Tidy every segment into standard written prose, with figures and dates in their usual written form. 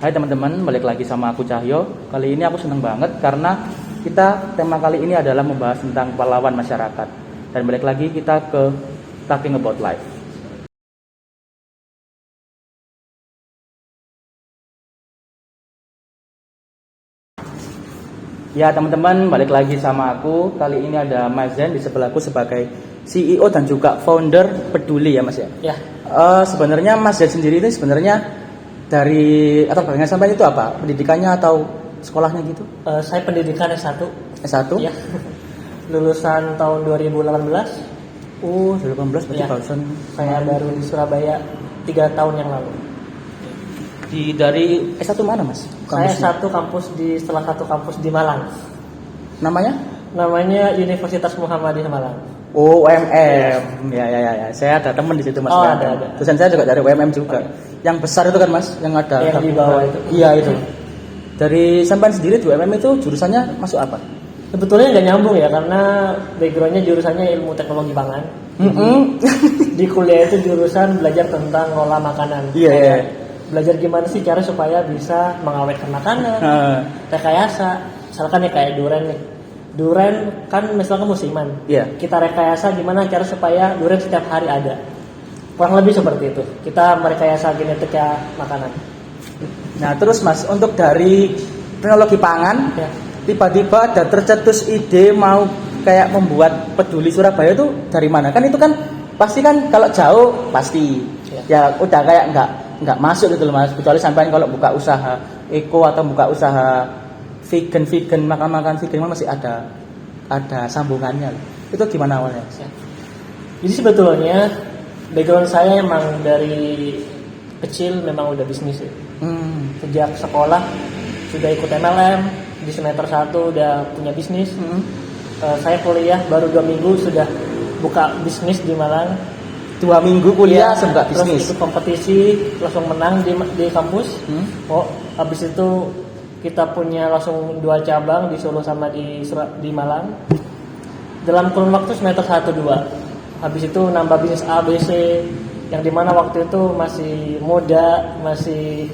Hai teman-teman, balik lagi sama aku Cahyo. Kali ini aku senang banget karena tema kali ini adalah membahas tentang pahlawan masyarakat. Dan balik lagi kita ke Talking About Life. Ya teman-teman, balik lagi sama aku. Kali ini ada Mas Zen di sebelahku sebagai CEO dan juga founder Peduli ya Mas ya. Ya. Sebenarnya Mas Zen sendiri ini sebenarnya dari atau bagian sampai itu apa? Pendidikannya atau sekolahnya gitu? Saya pendidikan S1. S1? Ya. Lulusan tahun 2018. 2018 berarti Ya. barusan. Saya baru di Surabaya 3 tahun yang lalu. Dari S1 mana Mas? Saya Kampusnya? satu kampus di salah satu kampus di Malang. Namanya? Namanya Universitas Muhammadiyah Malang. Oh, UMM. Ya. Saya ada teman di situ Mas. Oh, UMM. ada. Dosen saya juga dari UMM juga. Yang besar itu kan Mas, yang ada Yang di bawah itu. Iya itu. Dari sampean sendiri di UMM itu jurusannya masuk apa? Sebetulnya nggak nyambung ya karena backgroundnya jurusannya ilmu teknologi pangan. Di kuliah itu jurusan belajar tentang ngolah makanan. Iya. Belajar gimana sih cara supaya bisa mengawetkan makanan. Rekayasa, misalkan ya kayak duren nih. Duren kan misalkan musiman. Iya. Kita rekayasa gimana cara supaya duren setiap hari ada. Kurang lebih seperti itu. Kita merekayasa genetika makanan. Nah, terus Mas, untuk dari teknologi pangan, Ya. tiba-tiba ada tercetus ide mau kayak membuat Peduli Surabaya itu dari mana? Kan itu kan pasti kan kalau jauh pasti ya udah kayak nggak masuk gitu loh Mas. Kecuali sampean kalau buka usaha eko atau buka usaha vegan makan vegan masih ada sambungannya. Itu gimana awalnya? Ya. Jadi sebetulnya background saya emang dari kecil memang udah bisnis ya. Sejak sekolah sudah ikut MLM, di semester 1 udah punya bisnis. Saya kuliah baru 2 minggu sudah buka bisnis di Malang. 2 minggu kuliah sebuah Terus bisnis. ikut kompetisi langsung menang di kampus. Habis itu kita punya langsung 2 cabang di Solo sama di Malang. Dalam kurun waktu semester 1-2. Habis itu nambah bisnis A, B, C yang dimana waktu itu masih muda, masih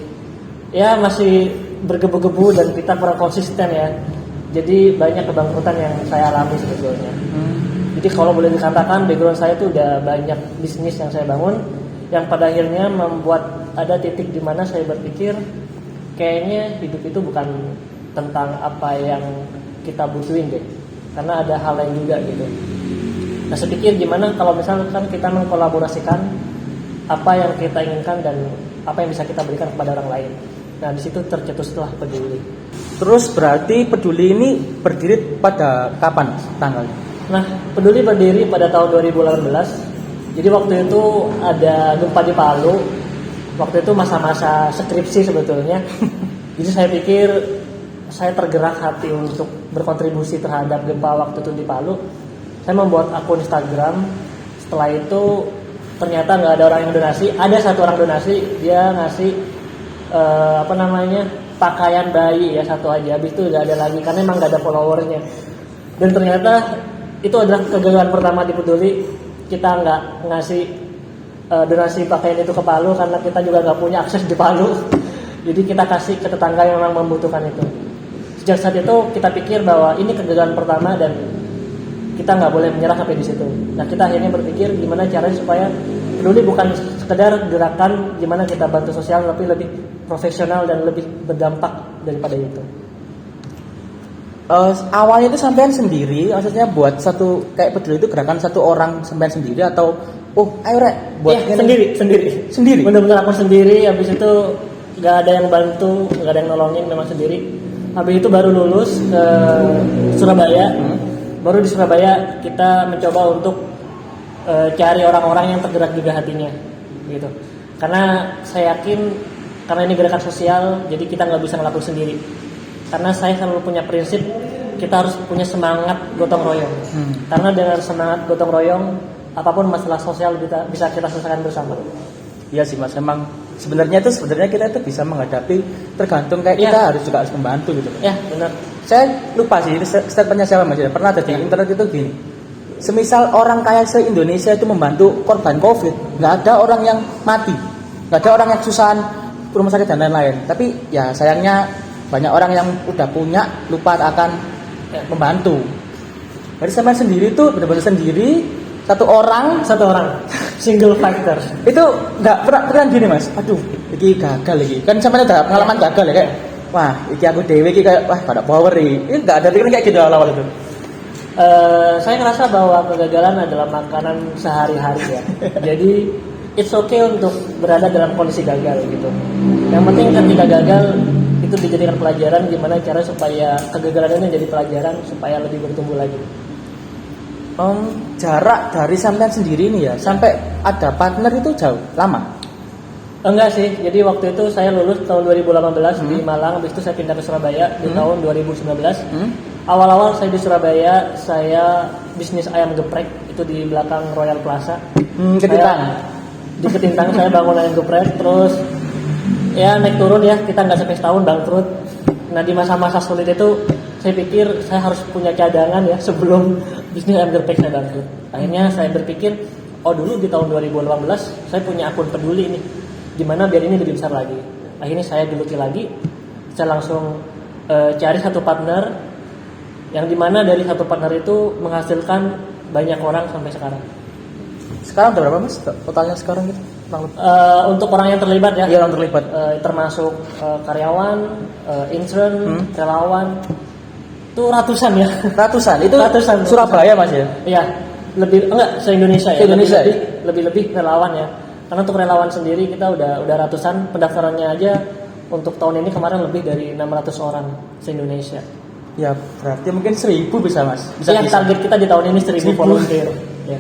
bergebu-gebu dan kita kurang konsisten ya. Jadi banyak kebangkrutan yang saya alami sebetulnya. Jadi kalau boleh dikatakan background saya itu udah banyak bisnis yang saya bangun yang pada akhirnya membuat ada titik di mana saya berpikir kayaknya hidup itu bukan tentang apa yang kita butuhin deh. Karena ada hal lain juga gitu. Nah, saya pikir gimana kalau misalkan kita mengkolaborasikan apa yang kita inginkan dan apa yang bisa kita berikan kepada orang lain. Nah, di situ tercetuslah Peduli. Terus berarti Peduli ini berdiri pada kapan tanggalnya? Nah, Peduli berdiri pada tahun 2018. Jadi waktu itu ada gempa di Palu. Waktu itu masa-masa skripsi sebetulnya. Jadi saya pikir saya tergerak hati untuk berkontribusi terhadap gempa waktu itu di Palu. Saya membuat akun Instagram. Setelah itu ternyata nggak ada orang yang donasi. Ada satu orang donasi, dia ngasih pakaian bayi ya satu aja. Habis itu nggak ada lagi karena emang nggak ada followernya. Dan ternyata itu adalah kegagalan pertama di Peduli. Kita nggak ngasih donasi pakaian itu ke Palu karena kita juga nggak punya akses di Palu. Jadi kita kasih ke tetangga yang memang membutuhkan itu. Sejak saat itu kita pikir bahwa ini kegagalan pertama dan kita nggak boleh menyerah sampai di situ. Nah, kita akhirnya berpikir gimana caranya supaya Peduli bukan sekedar gerakan gimana kita bantu sosial, tapi lebih profesional dan lebih berdampak daripada itu. Awalnya itu sampean sendiri, maksudnya buat satu kayak Peduli itu gerakan satu orang sampean sendiri atau ayo rek buat sendiri. Benar-benar aku sendiri. Habis itu nggak ada yang bantu, nggak ada yang nolongin, memang sendiri. Habis itu baru lulus ke Surabaya. Baru di Surabaya kita mencoba untuk cari orang-orang yang tergerak juga hatinya, gitu. Karena saya yakin karena ini gerakan sosial, jadi kita nggak bisa ngelakuin sendiri. Karena saya selalu punya prinsip kita harus punya semangat gotong royong. Karena dengan semangat gotong royong, apapun masalah sosial bisa kita selesaikan bersama. Iya sih Mas, emang sebenarnya kita itu bisa menghadapi tergantung kayak kita harus membantu gitu. Ya benar. Saya lupa sih statementnya siapa Mas. Pernah ada di internet itu gini. Semisal orang kaya se-Indonesia itu membantu korban COVID, nggak ada orang yang mati, nggak ada orang yang kesusahan rumah sakit dan lain-lain. Tapi ya sayangnya banyak orang yang udah punya lupa akan membantu. Jadi sampai sendiri tuh benar-benar sendiri satu orang single factor. Itu nggak pernah gini mas. Aduh, ini gagal lagi. Kan sampai ada pengalaman gagal ya kayak, wah, ini aku dewe ini kayak wah pada power ini nggak ada pikiran kayak gitu awal itu. Saya ngerasa bahwa kegagalan adalah makanan sehari-hari ya. Jadi it's okay untuk berada dalam kondisi gagal gitu. Yang penting ketika gagal itu dijadikan pelajaran gimana cara supaya kegagalan ini jadi pelajaran supaya lebih bertumbuh lagi. Jarak dari sampean sendiri ini ya sampai ada partner itu jauh lama? Enggak sih. Jadi waktu itu saya lulus tahun 2018 di Malang, habis itu saya pindah ke Surabaya di tahun 2019. Awal-awal saya di Surabaya, saya bisnis ayam geprek itu di belakang Royal Plaza. Di Ketintang saya bangun ayam geprek, terus ya naik turun ya, kita nggak sampai setahun bangkrut. Nah di masa-masa sulit itu saya pikir saya harus punya cadangan ya sebelum bisnis ayam geprek saya bangkrut. Akhirnya saya berpikir, dulu di tahun 2018 saya punya akun peduli nih, gimana biar ini lebih besar lagi. Akhirnya saya geluti lagi, saya langsung cari satu partner, yang dimana dari satu partner itu menghasilkan banyak orang sampai sekarang. Sekarang berapa mas totalnya sekarang gitu? Untuk orang yang terlibat ya? Iya, orang terlibat. Termasuk karyawan, intern, relawan, itu ratusan ya. Ratusan? Itu ratusan. Surabaya mas ya? Iya, se-Indonesia ya. Lebih relawan ya. Karena untuk relawan sendiri kita udah ratusan, pendaftarannya aja untuk tahun ini kemarin lebih dari 600 orang se-Indonesia. Ya berarti mungkin 1000 bisa mas. Bisa. Target kita di tahun ini 1000 volunteer. Ya.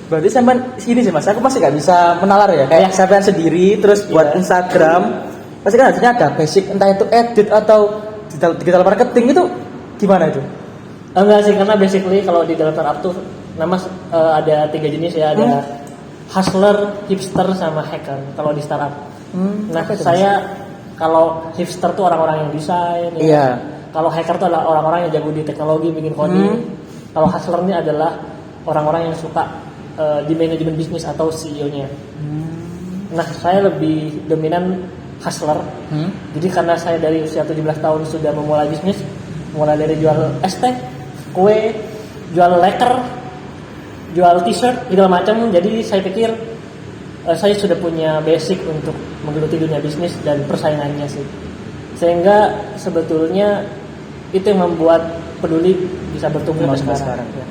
Berarti sampean sini sih mas, aku masih nggak bisa menalar ya. Kayak sampean sendiri terus buat Instagram, pasti kan harusnya ada basic entah itu edit atau digital marketing itu gimana itu? Enggak sih, karena basically kalau di dalam startup tuh ada 3 jenis ya, ada hustler, hipster, sama hacker kalau di startup. Nah saya kalau hipster tuh orang-orang yang desain, ya. Kalau hacker tuh adalah orang-orang yang jago di teknologi, bikin coding. Kalau hustler ini adalah orang-orang yang suka di manajemen bisnis atau CEO-nya. Nah, saya lebih dominan hustler. Jadi karena saya dari usia 17 tahun sudah memulai bisnis, mulai dari jual es teh, kue, jual leker, jual t-shirt, segala macam. Jadi saya pikir saya sudah punya basic untuk menggeluti dunia bisnis dan persaingannya sih. Sehingga sebetulnya itu yang membuat Peduli bisa bertumbuh sampai sekarang. Ya.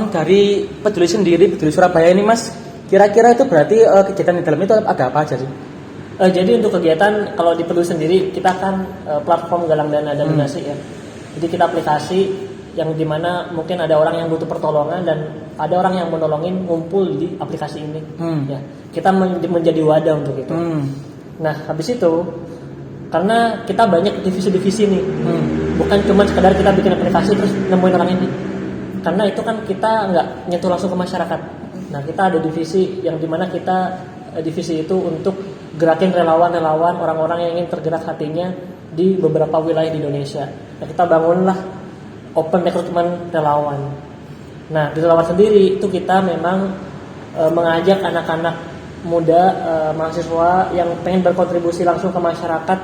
Dari Peduli sendiri, Peduli Surabaya ini mas, kira-kira itu berarti kegiatan di dalam itu ada apa aja sih? Jadi untuk kegiatan kalau di Peduli sendiri kita kan platform galang dana dan donasi ya. Jadi kita aplikasi yang dimana mungkin ada orang yang butuh pertolongan dan ada orang yang menolongin ngumpul di aplikasi ini. Ya, kita menjadi wadah untuk itu. Nah habis itu karena kita banyak divisi-divisi nih, bukan cuma sekedar kita bikin aplikasi terus nemuin orang ini. Karena itu kan kita nggak nyentuh langsung ke masyarakat. Nah kita ada divisi yang dimana kita divisi itu untuk gerakin relawan-relawan, orang-orang yang ingin tergerak hatinya di beberapa wilayah di Indonesia. Nah kita bangunlah open recruitment relawan. Nah di relawan sendiri itu kita memang mengajak anak-anak muda, mahasiswa yang pengen berkontribusi langsung ke masyarakat,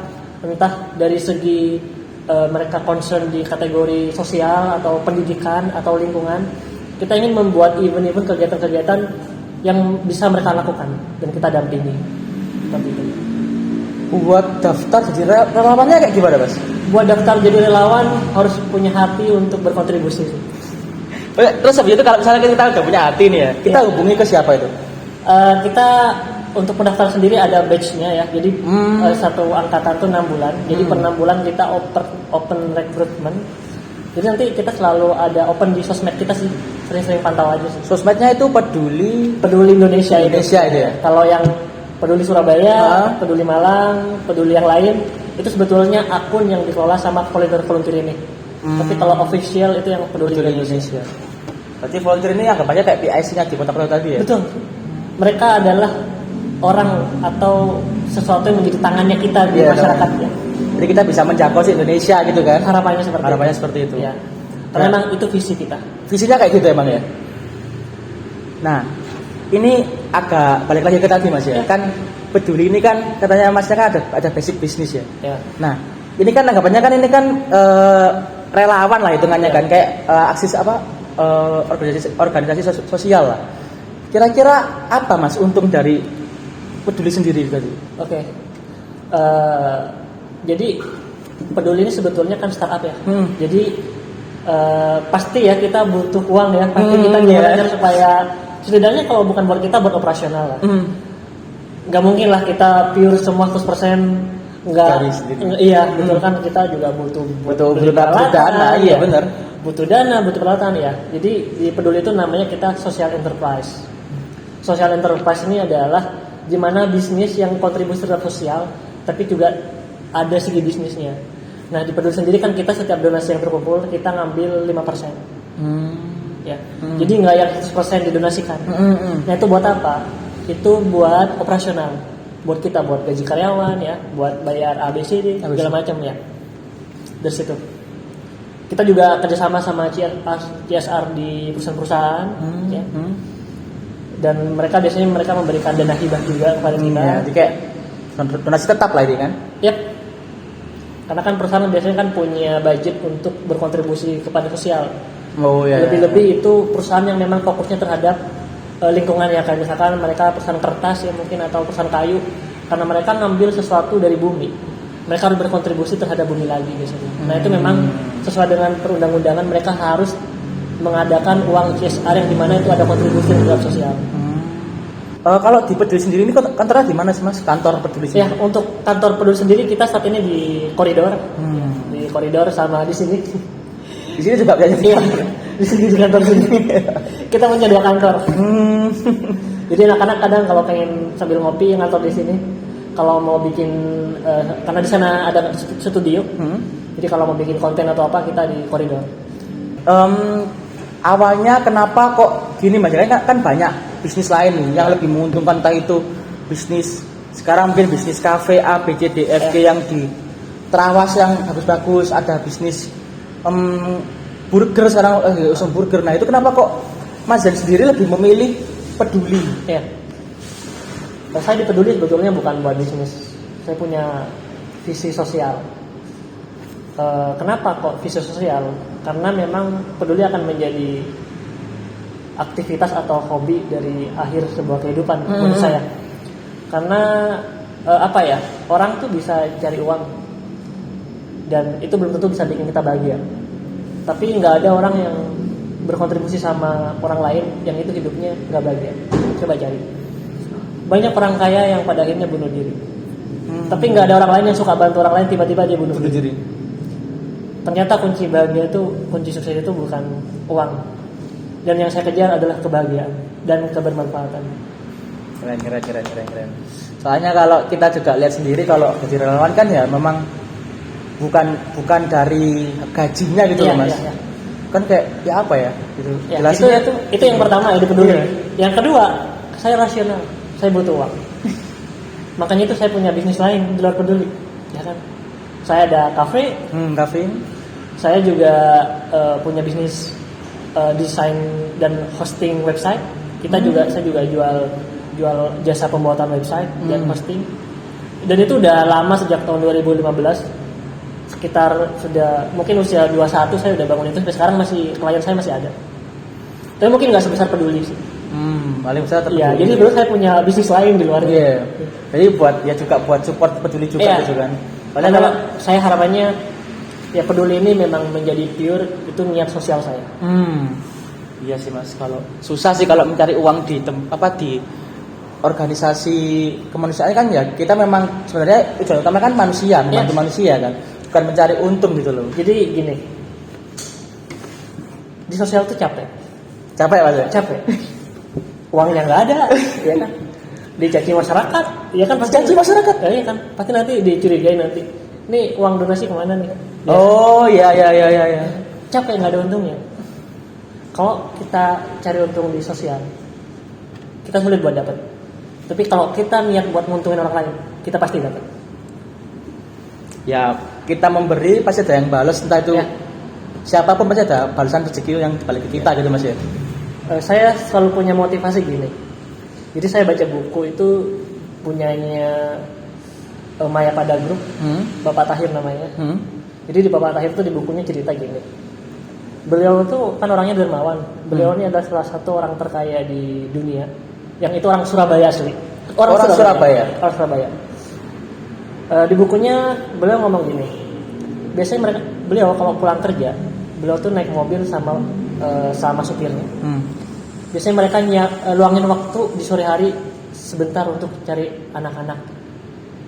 entah dari segi mereka concern di kategori sosial atau pendidikan atau lingkungan. Kita ingin membuat event-event kegiatan-kegiatan yang bisa mereka lakukan dan kita dampingi. Seperti itu. Buat daftar jadi relawannya kayak gimana mas? Buat daftar jadi relawan harus punya hati untuk berkontribusi. Terus habis itu kalau misalnya kita udah punya hati nih ya, kita hubungi ke siapa itu? Kita untuk pendaftar sendiri ada batch-nya ya. Jadi satu angkatan tuh 6 bulan. Jadi per 6 bulan kita open recruitment. Jadi nanti kita selalu ada open di sosmed kita sih. Sering-sering pantau aja sih. Sosmednya itu Peduli Indonesia itu ya. Kalau yang Peduli Surabaya, Peduli Malang, Peduli yang lain itu sebetulnya akun yang dikelola sama volunteer ini. Tapi kalau official itu yang Peduli Indonesia. Berarti volunteer ini anggapannya kayak PIC-nya di Kota Peluit tadi ya? Betul. Mereka adalah orang atau sesuatu yang menjadi tangannya kita di masyarakat ya. Jadi kita bisa menjangkau si Indonesia gitu kan? Harapannya seperti itu. Ya. Karena memang itu visi kita. Visinya kayak gitu emang ya. Nah, ini agak balik lagi ke tadi mas ya. Kan peduli ini kan katanya masnya kan ada basic bisnis ya. Ya. Nah, ini kan anggapannya kan ini kan relawan lah hitungannya kan kayak aksis organisasi sosial lah. Kira-kira apa Mas untung dari peduli sendiri tadi? Oke. Jadi peduli ini sebetulnya kan startup ya. Jadi pasti ya kita butuh uang ya. Pasti kita gimana supaya setidaknya kalau bukan buat kita, buat operasional lah. Nggak mungkin lah kita pure semua 100% nggak. Iya betul kan, kita juga butuh dana. Iya benar. Butuh dana, butuh peralatan ya. Jadi di peduli itu namanya kita social enterprise. Social enterprise ini adalah gimana bisnis yang kontribusi terhadap sosial, tapi juga ada segi bisnisnya. Nah di peduli sendiri kan kita setiap donasi yang terkumpul kita ngambil 5%. Ya. Jadi nggak yang 100% didonasikan. Nah itu buat apa? Itu buat operasional, buat kita, buat gaji karyawan ya, buat bayar ABCD segala macam ya. Dari situ kita juga kerjasama sama CSR di perusahaan-perusahaan ya. Dan mereka biasanya memberikan dana hibah juga kepada kita. Jadi kayak donasi tetap lah ini kan? Yap. Karena kan perusahaan biasanya kan punya budget untuk berkontribusi kepada sosial. Lebih-lebih itu perusahaan yang memang fokusnya terhadap lingkungan ya, kayak misalkan mereka perusahaan kertas ya mungkin atau perusahaan kayu, karena mereka ngambil sesuatu dari bumi, mereka harus berkontribusi terhadap bumi lagi biasanya. Nah itu memang sesuai dengan perundang-undangan mereka harus mengadakan uang CSR yang dimana itu ada kontribusi terhadap sosial. Kalau di peduli sendiri ini kantornya di mana sih Mas? Kantor peduli sendiri? Ya untuk kantor peduli sendiri kita saat ini di koridor, di koridor sama di sini. Di sini juga biasanya di sini di kantor sini kita punya 2 kantor. Jadi anak-anak kadang kalau pengen sambil ngopi ngantor di sini, kalau mau bikin karena di sana ada studio, jadi kalau mau bikin konten atau apa kita di koridor. Awalnya kenapa kok gini Mas? Kan banyak bisnis lain nih yang lebih menguntungkan, entah itu bisnis sekarang mungkin bisnis kafe A, B, C, D, F, G yang di Terawas yang bagus-bagus, ada bisnis burger sekarang usung burger. Nah itu kenapa kok Mas Dan sendiri lebih memilih peduli? Ya. Saya di peduli sebetulnya bukan buat bisnis. Saya punya visi sosial. Kenapa kok visi sosial? Karena memang peduli akan menjadi aktivitas atau hobi dari akhir sebuah kehidupan menurut saya. Karena orang tuh bisa cari uang dan itu belum tentu bisa bikin kita bahagia. Tapi nggak ada orang yang berkontribusi sama orang lain yang itu hidupnya nggak bahagia. Coba cari. Banyak orang kaya yang pada akhirnya bunuh diri. Tapi nggak ada orang lain yang suka bantu orang lain tiba-tiba dia bunuh diri. Ternyata kunci bahagia itu, kunci sukses itu bukan uang. Dan yang saya kejar adalah kebahagiaan dan kebermanfaatan. Keren. Soalnya kalau kita juga lihat sendiri kalau jadi relawan kan ya memang bukan dari gajinya gitu loh Mas. Kan kayak ya apa ya gitu. Ya, itu yang pertama ya, peduli. Yang kedua, saya rasional. Saya butuh uang. Makanya itu saya punya bisnis lain di luar peduli, ya kan? Saya ada kafe. Saya juga punya bisnis desain dan hosting website. Saya juga jual jasa pembuatan website dan hosting. Dan itu udah lama, sejak tahun 2015. Sekitar sudah mungkin usia 21 saya udah bangun itu, sampai sekarang klien saya masih ada. Tapi mungkin nggak sebesar peduli sih. Paling besar Iya, jadi dulu saya punya bisnis lain di luar. Iya. Jadi buat support peduli juga gitu kan. Padahal kalau saya harapannya ya peduli ini memang menjadi pure itu niat sosial saya. Iya sih Mas, kalau susah sih kalau mencari uang di organisasi kemanusiaan kan ya kita memang sebenarnya tujuan utama kan manusia, membantu manusia kan, bukan mencari untung gitu loh. Jadi gini, di sosial tuh capek Mas ya? Capek. Uangnya nggak ada, ya kan? Dicaci masyarakat, ya kan? Pasti caci masyarakat, ya kan? Pasti nanti dicurigai nanti. Nih uang donasi kemana nih? Ya. Oh iya. Capek, nggak ada untungnya. Kalau kita cari untung di sosial, kita sulit buat dapat. Tapi kalau kita niat buat nguntungin orang lain, kita pasti dapat. Ya kita memberi pasti ada yang balas, entah itu siapapun pasti ada balasan rezeki yang balik ke kita gitu Mas ya. Saya selalu punya motivasi gini. Jadi saya baca buku itu punyanya Maya Pada Group, Bapak Tahir namanya. Jadi di Bapak Tahir tuh di bukunya cerita gini. Beliau tuh kan orangnya dermawan. Beliau ini adalah salah satu orang terkaya di dunia. Yang itu orang Surabaya asli. Orang Surabaya. Orang Surabaya. Di bukunya beliau ngomong gini. Biasanya beliau kalau pulang kerja, beliau tuh naik mobil sama supirnya. Biasanya mereka luangin waktu di sore hari sebentar untuk cari anak-anak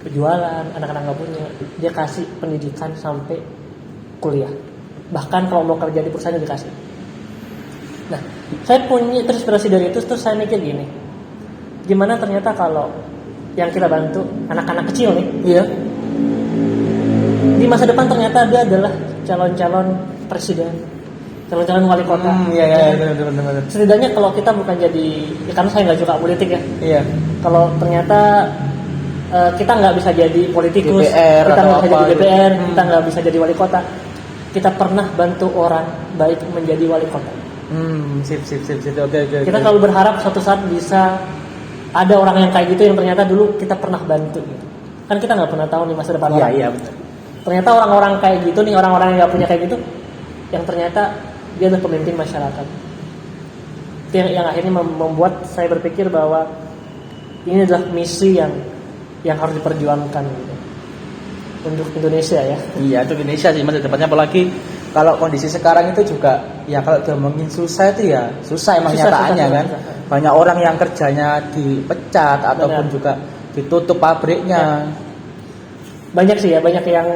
berjualan, anak-anak nggak punya, dia kasih pendidikan sampai kuliah. Bahkan kalau mau kerja di perusahaan dikasih. Nah, saya punya terinspirasi dari itu, terus saya mikir gini, gimana ternyata kalau yang kita bantu anak-anak kecil nih, di masa depan ternyata dia adalah calon-calon presiden, calon-calon wali kota. Benar. Setidaknya kalau kita bukan jadi, ya karena saya nggak suka politik ya. Kalau ternyata kita nggak bisa jadi politikus, DPR kita nggak bisa jadi gitu. DPR, kita nggak bisa jadi wali kota, kita pernah bantu orang baik menjadi wali kota. Sip. Oke. Kita selalu berharap suatu saat bisa ada orang yang kayak gitu yang ternyata dulu kita pernah bantu gitu. Kan kita nggak pernah tahu nih masa depan orang. Iya benar. Ternyata orang-orang kayak gitu nih, orang-orang yang nggak punya kayak gitu, yang ternyata dia adalah pemimpin masyarakat. Itu yang akhirnya membuat saya berpikir bahwa ini adalah misi yang harus diperjuangkan gitu. Untuk Indonesia ya. Iya, untuk Indonesia sih masa depannya, apalagi kalau kondisi sekarang itu juga ya kalau diomongin susah itu ya susah emang nyataannya kan. Banyak orang yang kerjanya dipecat ataupun juga ditutup pabriknya. Banyak sih ya, banyak yang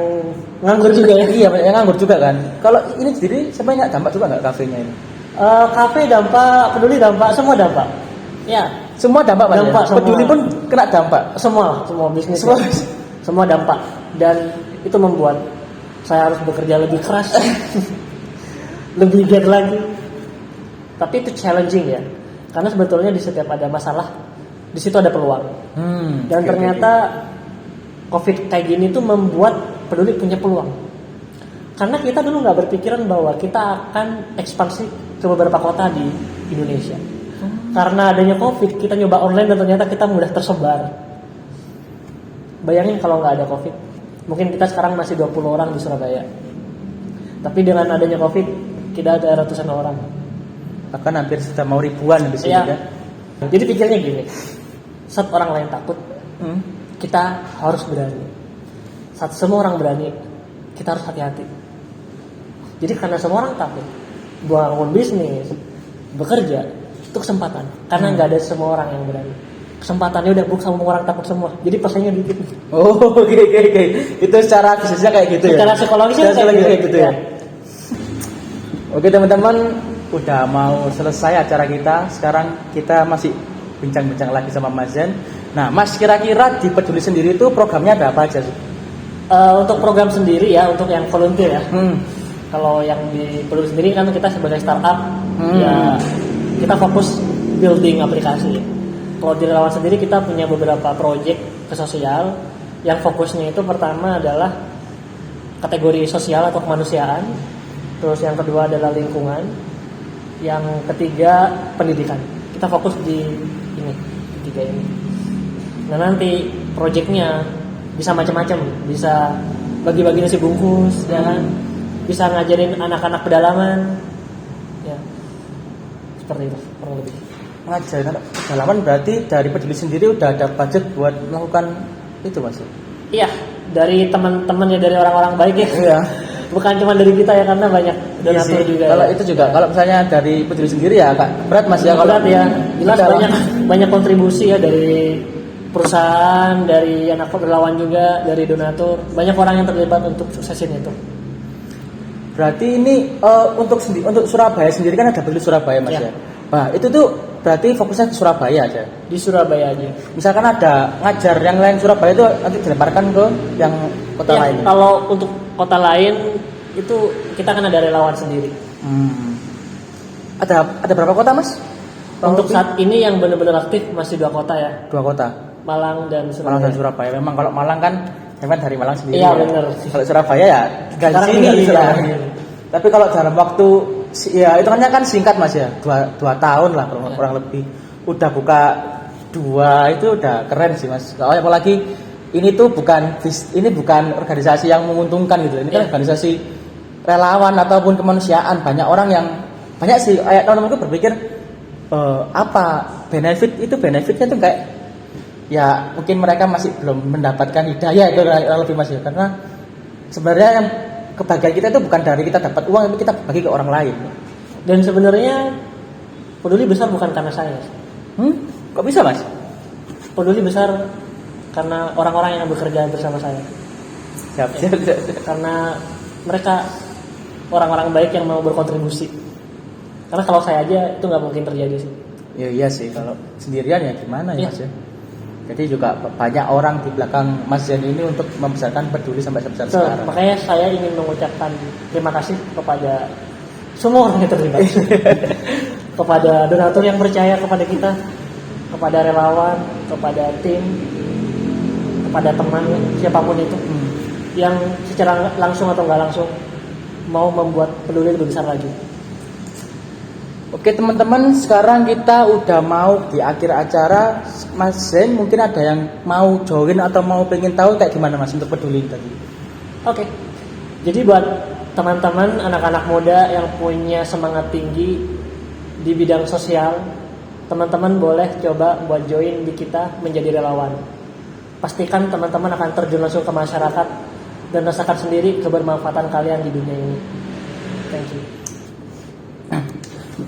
nganggur juga ya. Iya, banyak yang nganggur juga kan. Kalau ini sendiri sebenarnya dampak juga nggak kafenya ini? Kafe dampak, peduli dampak, semua dampak. Ya, semua dampak Pak. Dampak Ya? Peduli pun kena dampak. Semua bisnis. Semua, ya. Semua dampak, dan itu membuat saya harus bekerja lebih keras, lebih giat lagi. Tapi itu challenging ya, karena sebetulnya di setiap ada masalah, di situ ada peluang. Dan ternyata COVID kayak gini tuh membuat Peduli punya peluang. Karena kita dulu nggak berpikiran bahwa kita akan ekspansi ke beberapa kota di Indonesia. Karena adanya COVID, kita nyoba online dan ternyata kita mudah tersebar. Bayangin kalau nggak ada COVID, mungkin kita sekarang masih 20 orang di Surabaya. Tapi dengan adanya COVID, kita ada ratusan orang. Bahkan hampir sudah mau ribuan di sini ya. Jadi pikirnya gini, saat orang lain takut, kita harus berani. Saat semua orang berani, kita harus hati-hati. Jadi karena semua orang takut, bangun bisnis, bekerja, itu kesempatan. Karena nggak ada semua orang yang berani. Kesempatannya udah sama orang takut semua. Jadi persaingan dikit. Oke. Itu secara bisnisnya kayak gitu ya. Secara psikologisnya kayak gitu ya. Oke teman-teman, udah mau selesai acara kita. Sekarang kita masih bincang-bincang lagi sama Mas Zen. Nah, Mas, kira-kira di Peduli sendiri itu programnya ada apa aja sih? Untuk program sendiri ya, untuk yang volunteer ya. Kalau yang di Peduli sendiri kan kita sebagai startup, ya kita fokus building aplikasi. Kalau di Relawan sendiri kita punya beberapa project ke sosial, yang fokusnya itu pertama adalah kategori sosial atau kemanusiaan, terus yang kedua adalah lingkungan, yang ketiga pendidikan. Kita fokus di ini, tiga ini. Nah nanti projectnya bisa macam-macam, bisa bagi-bagi nasi bungkus, ya kan? Bisa ngajarin anak-anak pedalaman, ya seperti itu kurang lebih. Ngajarin anak pedalaman berarti dari Peduli sendiri udah ada budget buat melakukan itu Mas? Iya, dari teman-teman ya, dari orang-orang baik ya. Iya. Bukan cuma dari kita ya, karena banyak donatur juga. Kalau itu juga, kalau misalnya dari Peduli sendiri ya agak berat Mas ya. Kalau berat ya, jelas banyak kontribusi ya dari perusahaan, dari anak relawan juga, dari donatur. Banyak orang yang terlibat untuk suksesin itu. Berarti ini untuk Surabaya sendiri kan ada Peduli Surabaya Mas ya. Nah itu tuh berarti fokusnya ke Surabaya aja. Di Surabaya aja. Misalkan ada ngajar yang lain Surabaya itu nanti dilemparkan ke yang kota lain. Kalau untuk kota lain itu kita kan ada relawan sendiri. Ada berapa kota Mas? Untuk saat ini yang benar-benar aktif masih 2 kota ya. 2 kota. Malang dan Surabaya. Malang dan Surabaya. Memang kalau Malang kan dari Malang sendiri. Iya benar. Kalau Surabaya ya tinggal di sini. Ya. Tapi kalau dalam waktu ya itu kan singkat Mas ya, 2 tahun lah kurang lebih. Udah buka 2 itu udah keren sih Mas. Apalagi ini tuh bukan organisasi yang menguntungkan gitu. Ini kan organisasi relawan ataupun kemanusiaan. Banyak sih kayak teman-temanku berpikir apa benefitnya tuh kayak ya mungkin mereka masih belum mendapatkan hidayah itu lebih Mas ya. Karena sebenarnya yang kebahagiaan kita itu bukan dari kita dapat uang, tapi kita bagi ke orang lain. Dan sebenarnya peduli besar bukan karena saya. Kok bisa Mas? Peduli besar karena orang-orang yang bekerja bersama saya. Siap. Karena mereka orang-orang baik yang mau berkontribusi. Karena kalau saya aja itu nggak mungkin terjadi sih. Iya sih, kalau sendirian ya gimana ya Mas ya. Jadi juga banyak orang di belakang Mas Zen ini untuk membesarkan peduli sampai sebesar sekarang. Makanya saya ingin mengucapkan terima kasih kepada semua orang yang terlibat. Kepada donatur yang percaya kepada kita, kepada relawan, kepada tim, kepada teman siapapun itu yang secara langsung atau nggak langsung mau membuat peduli lebih besar lagi. Oke teman-teman, sekarang kita udah mau di akhir acara. Mas Zen mungkin ada yang mau join atau mau pengen tahu kayak gimana Mas untuk peduli tadi. Oke. Jadi buat teman-teman anak-anak muda yang punya semangat tinggi di bidang sosial, teman-teman boleh coba buat join di kita menjadi relawan. Pastikan teman-teman akan terjun langsung ke masyarakat dan rasakan sendiri kebermanfaatan kalian di dunia ini. Thank you.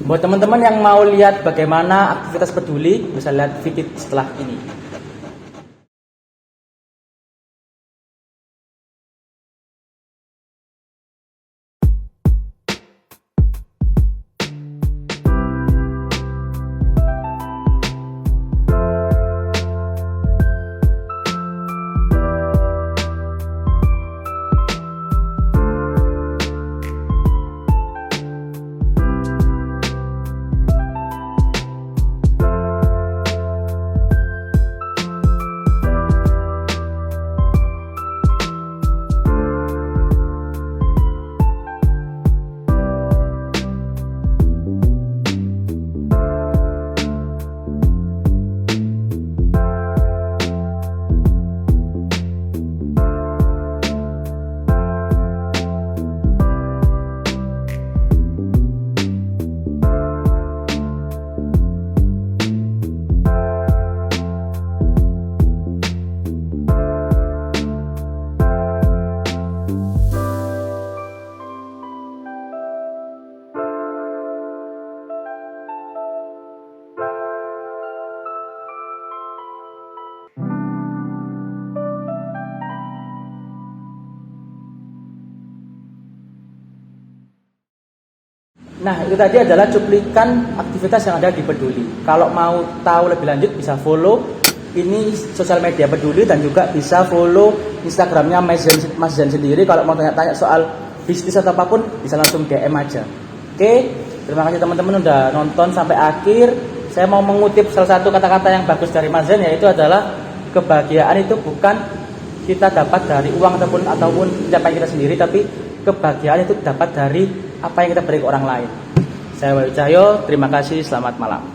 Buat teman-teman yang mau lihat bagaimana aktivitas peduli, bisa lihat video setelah ini. Nah, itu tadi adalah cuplikan aktivitas yang ada di Peduli. Kalau mau tahu lebih lanjut bisa follow ini sosial media Peduli dan juga bisa follow Instagramnya Mas Zen sendiri. Kalau mau tanya-tanya soal bisnis atau apapun bisa langsung DM aja. Oke, terima kasih teman-teman udah nonton sampai akhir. Saya mau mengutip salah satu kata-kata yang bagus dari Mas Zen, yaitu adalah kebahagiaan itu bukan kita dapat dari uang ataupun pencapaian kita sendiri, tapi kebahagiaan itu dapat dari apa yang kita beri ke orang lain. Saya Wahyu Cahyo, terima kasih, selamat malam.